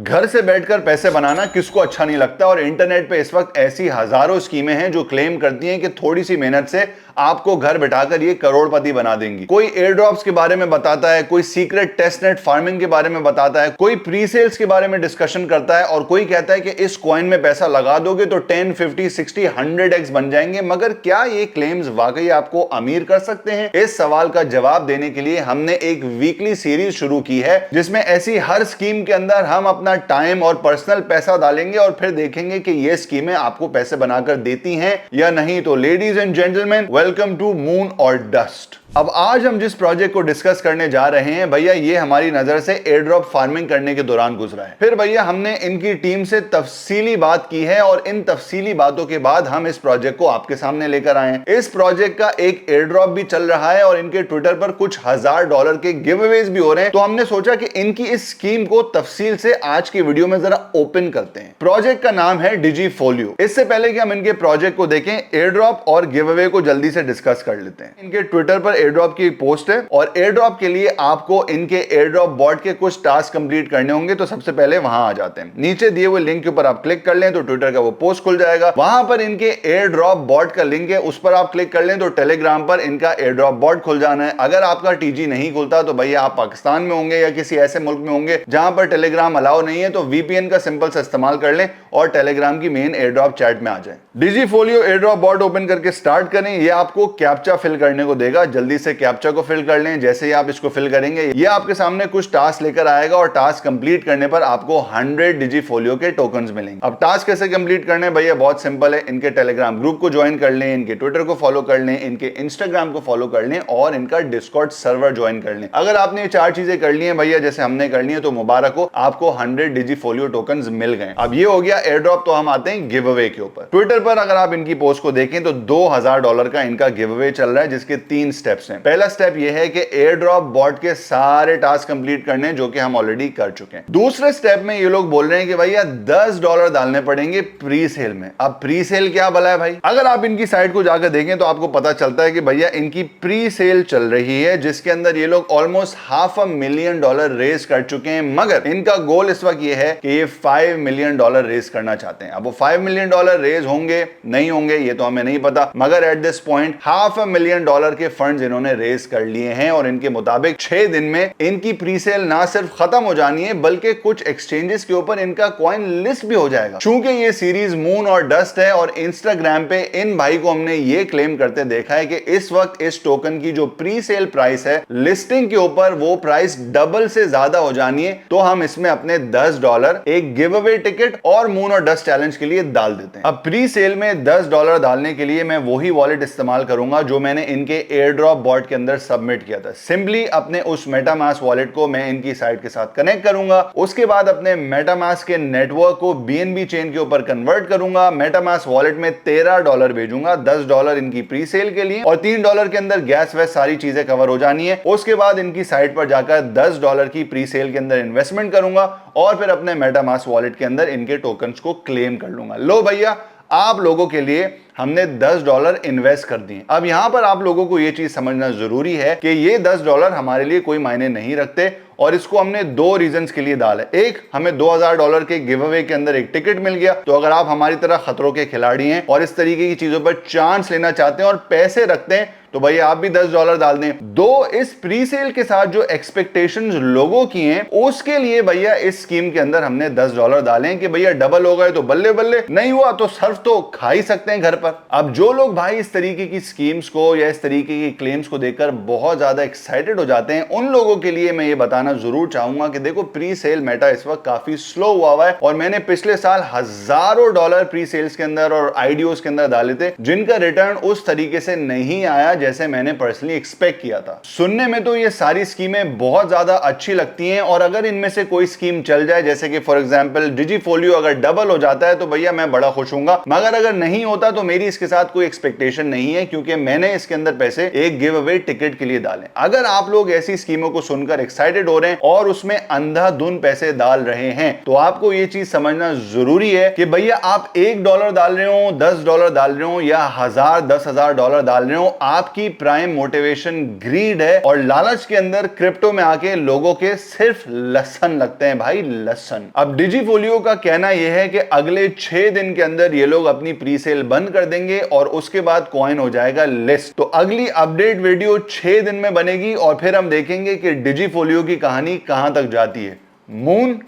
घर से बैठकर पैसे बनाना किसको अच्छा नहीं लगता, और इंटरनेट पे इस वक्त ऐसी हजारों स्कीमें हैं जो क्लेम करती हैं कि थोड़ी सी मेहनत से आपको घर बैठाकर ये करोड़पति बना देंगी। कोई एयर ड्रॉप्स के बारे में बताता है, कोई सीक्रेट टेस्टनेट फार्मिंग के बारे में बताता है, कोई प्री सेल्स के बारे में डिस्कशन करता है, और कोई कहता है कि इस कॉइन में पैसा लगा दोगे तो 10, 50, 60, 100x बन जाएंगे। मगर क्या ये क्लेम्स वाकई आपको अमीर कर सकते हैं? इस सवाल का जवाब देने के लिए हमने एक वीकली सीरीज शुरू की है जिसमें ऐसी हर स्कीम के अंदर हम अपना टाइम और पर्सनल पैसा डालेंगे और फिर देखेंगे कि ये स्कीमें आपको पैसे बनाकर देती हैं या नहीं। तो ladies and gentleman, welcome to moon और डस्ट। अब आज हम जिस प्रोजेक्ट को डिस्कस करने जा रहे हैं भैया, ये हमारी नजर से एयर ड्रॉप फार्मिंग करने के दौरान गुजरा है। फिर भैया हमने इनकी टीम से तफसीली बात की है और इन तफसीली बातों के बाद हम इस प्रोजेक्ट को आपके सामने लेकर आए हैं। इस प्रोजेक्ट का एक एयर ड्रॉप भी चल रहा है और इनके ट्विटर पर कुछ $1000 के गिवअवेज भी हो रहे हैं। तो हमने सोचा कि इनकी इस स्कीम को तफसील से आज की वीडियो में जरा ओपन करते हैं। प्रोजेक्ट का नाम है डिजीफोलियो। इससे पहले कि हम इनके प्रोजेक्ट को देखें, एयर ड्रॉप और गिवअवे को जल्दी से डिस्कस कर लेते हैं। इनके ट्विटर पर एयर ड्रॉप की एक पोस्ट है और एयर ड्रॉप के लिए आपको इनके एयर ड्रॉप बॉट के कुछ टास्क कंप्लीट करने होंगे। तो सबसे पहले वहां आ जाते हैं, नीचे दिए हुए लिंक के ऊपर आप क्लिक कर लें तो ट्विटर का वो पोस्ट खुल जाएगा। वहां पर इनके एयर ड्रॉप बॉट का लिंक है, उस पर आप क्लिक कर लें तो टेलीग्राम पर इनका एयर ड्रॉप बॉट खुल जाना है। अगर आपका टीजी नहीं खुलता तो भैया आप पाकिस्तान में होंगे या किसी ऐसे मुल्क में होंगे जहां पर टेलीग्राम अलाउ नहीं है, तो वीपीएन का सिंपल से इस्तेमाल कर लें और टेलीग्राम की मेन एयर ड्रॉप चैट में आ जाए। डिजीफोलियो एयर ड्रॉप बॉट ओपन करके स्टार्ट करें। ये आपको कैप्चा फिल करने को देगा, जल्दी से कैप्चा को फिल कर लें। जैसे ही आप इसको फिल करेंगे ये आपके सामने कुछ टास्क लेकर आएगा और टास्क कंप्लीट करने पर आपको 100 डिजीफोलियो के टोकन्स मिलेंगे। अब टास्क कैसे कंप्लीट करने भैया, बहुत सिंपल है। इनके टेलीग्राम ग्रुप को ज्वाइन कर लें, इनके ट्विटर को फॉलो कर लें, इनके इंस्टाग्राम को फॉलो कर लें और इनका डिस्कॉर्ड सर्वर ज्वाइन कर लें। अगर आपने ये 4 चीजें कर ली हैं भैया जैसे हमने कर ली है, तो मुबारक हो, आपको 100 डिजीफोलियो टोकन्स मिल गए। अब ये हो गया एयर ड्रॉप। तो हम आते हैं गिव अवे के ऊपर। ट्विटर पर अगर आप इनकी पोस्ट को देखें तो $2000 का इनका गिव अवे चल रहा है जिसके 3 स्टेप्स हैं। पहला स्टेप ये है कि एयर ड्रॉप बॉट के सारे टास्क कंप्लीट करने जो कि हम ऑलरेडी कर चुके हैं। दूसरे स्टेप में ये लोग बोल रहे हैं कि भैया $10 डालने पड़ेंगे प्री सेल में। अब प्री सेल क्या भला है भाई? अगर आप इनकी साइट को जाकर देखें तो आपको पता चलता है कि भैया इनकी प्री सेल चल रही है जिसके अंदर ये लोग ऑलमोस्ट $500,000 रेज कर चुके हैं। मगर इनका गोल इस वक्त ये है कि ये $5 मिलियन रेज करना चाहते हैं। अब वो $5 मिलियन रेज होंगे नहीं होंगे ये तो हमें नहीं पता, मगर एट दिस पॉइंट $500,000 के फंड्स इन्होंने रेज कर लिए हैं और इनके मुताबिक 6 दिन में इनकी प्री सेल ना सिर्फ खत्म हो जानी है बल्कि कुछ एक्सचेंजेस के ऊपर इनका कॉइन लिस्ट भी हो जाएगा। चूंकि ये सीरीज मून और डस्ट है और इंस्टाग्राम पे इन भाई को हमने ये क्लेम करते देखा है कि इस वक्त इस टोकन की जो प्री सेल प्राइस है लिस्टिंग के ऊपर वो प्राइस डबल से ज्यादा हो जानी है, तो हम इसमें अपने $10 एक गिव अवे टिकट और मून और डस्ट चैलेंज के लिए डाल देते हैं। अब प्री सेल में $10 डालने के लिए मैं वही वॉलेट इस्तेमाल करूंगा जो मैंने इनके एयर ड्रॉप बॉट के अंदर सबमिट किया था। सिंपली अपने उस मेटामास्क वॉलेट को मैं इनकी साइट के साथ कनेक्ट करूंगा, उसके बाद अपने मेटामास्क के नेटवर्क को बीएनबी चेन के ऊपर कन्वर्ट करूंगा, मेटामास्क वॉलेट में $13 भेजूंगा, $10 इनकी प्री सेल के लिए और $3 के अंदर गैस वैस सारी चीजें कवर हो जानी है। उसके बाद इनकी साइट पर जाकर $10 की प्री सेल के अंदर इन्वेस्टमेंट करूंगा और फिर अपने मेटामास्क वॉलेट के अंदर इनके टोकन्स को क्लेम कर लूंगा। लो भैया, आप लोगों के लिए हमने $10 इन्वेस्ट कर दिए। अब यहां पर आप लोगों को यह चीज समझना जरूरी है कि ये $10 हमारे लिए कोई मायने नहीं रखते और इसको हमने 2 रीजंस के लिए डाला है। एक, हमें $2000 के गिव अवे के अंदर एक टिकट मिल गया। तो अगर आप हमारी तरह खतरों के खिलाड़ी हैं और इस तरीके की चीजों पर चांस लेना चाहते हैं और पैसे रखते हैं तो भैया आप भी $10 डाल दें। 2, इस प्री सेल के साथ जो एक्सपेक्टेशंस लोगों की हैं उसके लिए भैया इस स्कीम के अंदर हमने $10 डालें कि भैया डबल हो गए तो बल्ले बल्ले, नहीं हुआ तो सर्फ तो खा ही सकते हैं घर पर। अब जो लोग भाई इस तरीके की स्कीम्स को या इस तरीके की क्लेम्स को देखकर बहुत ज्यादा एक्साइटेड हो जाते हैं, उन लोगों के लिए मैं ये बताना जरूर चाहूंगा कि देखो प्री सेल मेटा इस वक्त काफी स्लो हुआ है और मैंने पिछले साल हजारों डॉलर प्री सेल्स के अंदर और आईडीओस के अंदर डाले थे जिनका रिटर्न उस तरीके से नहीं आया जैसे मैंने पर्सनली एक्सपेक्ट किया था। सुनने में तो ये सारी स्कीमें बहुत ज्यादा अच्छी लगती हैं और अगर इनमें से कोई स्कीम चल जाए जैसे कि फॉर एग्जांपल डिजीफोलियो अगर डबल हो जाता है तो भैया मैं बड़ा खुश हूंगा, मगर अगर नहीं होता तो मेरी इसके साथ कोई एक्सपेक्टेशन नहीं है क्योंकि मैंने इसके अंदर पैसे एक गिव अवे टिकट के लिए डाले। अगर आप लोग ऐसी स्कीमों को सुनकर एक्साइटेड हो रहे हैं और उसमें अंधाधुन पैसे डाल रहे हैं तो आपको यह चीज समझना जरूरी है कि भैया आप $1 डाल रहे हो, $10 डाल रहे हो या $1000, $10,000 डाल रहे हो, आप आपकी प्राइम मोटिवेशन ग्रीड है और लालच के अंदर क्रिप्टो में आके लोगों के सिर्फ लसन लगते हैं भाई, लसन। अब डिजीफोलियो का कहना यह है कि अगले 6 दिन के अंदर ये लोग अपनी प्री सेल बंद कर देंगे और उसके बाद कॉइन हो जाएगा लिस्ट। तो अगली अपडेट वीडियो 6 दिन में बनेगी और फिर हम देखेंगे कि डिजीफोलियो की कहानी कहां तक जाती है, मून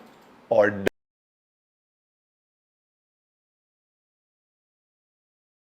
और